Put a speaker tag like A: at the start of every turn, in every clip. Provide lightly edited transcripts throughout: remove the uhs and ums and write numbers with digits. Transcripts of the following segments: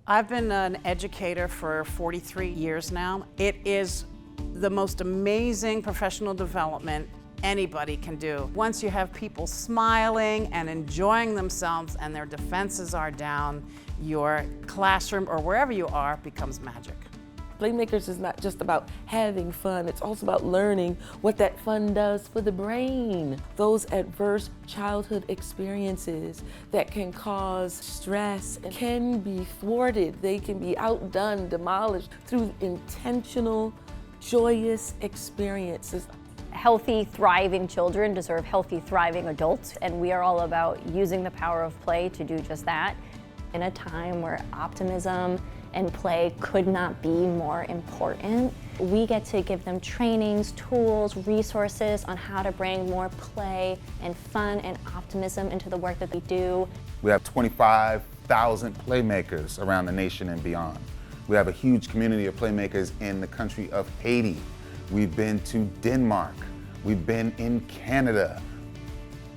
A: I've been an educator for 43 years now. It is the most amazing professional development anybody can do. Once you have people smiling and enjoying themselves and their defenses are down, your classroom or wherever you are becomes magic.
B: Playmakers is not just about having fun, it's also about learning what that fun does for the brain. Those adverse childhood experiences that can cause stress can be thwarted. They can be outdone, demolished through intentional, joyous experiences.
C: Healthy, thriving children deserve healthy, thriving adults, and we are all about using the power of play to do just that. In a time where optimism and play could not be more important, we get to give them trainings, tools, resources on how to bring more play and fun and optimism into the work that they do.
D: We have 25,000 playmakers around the nation and beyond. We have a huge community of playmakers in the country of Haiti. We've been to Denmark. We've been in Canada.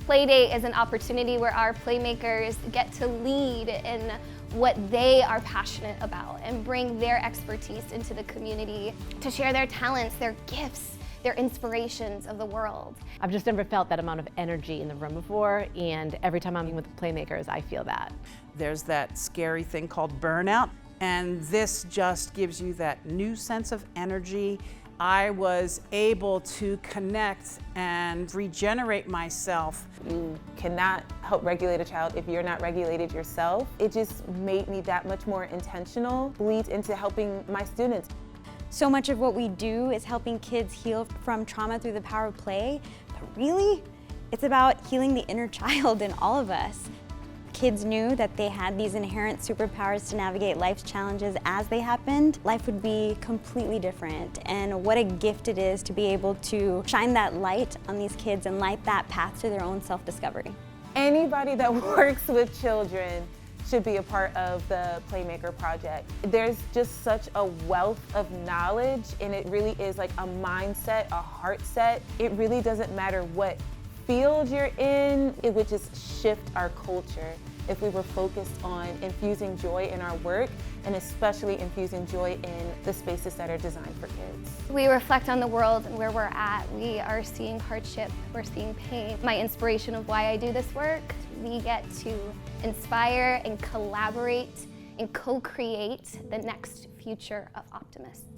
E: Playdate is an opportunity where our playmakers get to lead in what they are passionate about and bring their expertise into the community to share their talents, their gifts, their inspirations of the world.
F: I've just never felt that amount of energy in the room before, and every time I'm with Playmakers, I feel that.
A: There's that scary thing called burnout, and this just gives you that new sense of energy. I was able to connect and regenerate myself.
G: You cannot help regulate a child if you're not regulated yourself. It just made me that much more intentional, bleeds into helping my students.
H: So much of what we do is helping kids heal from trauma through the power of play, but really, it's about healing the inner child in all of us. Kids knew that they had these inherent superpowers to navigate life's challenges as they happened, life would be completely different. And what a gift it is to be able to shine that light on these kids and light that path to their own self-discovery.
G: Anybody that works with children should be a part of the Playmaker Project. There's just such a wealth of knowledge, and it really is like a mindset, a heart set. It really doesn't matter what field you're in, it would just shift our culture if we were focused on infusing joy in our work, and especially infusing joy in the spaces that are designed for kids.
E: We reflect on the world and where we're at. We are seeing hardship, we're seeing pain. My inspiration of why I do this work, we get to inspire and collaborate and co-create the next future of optimists.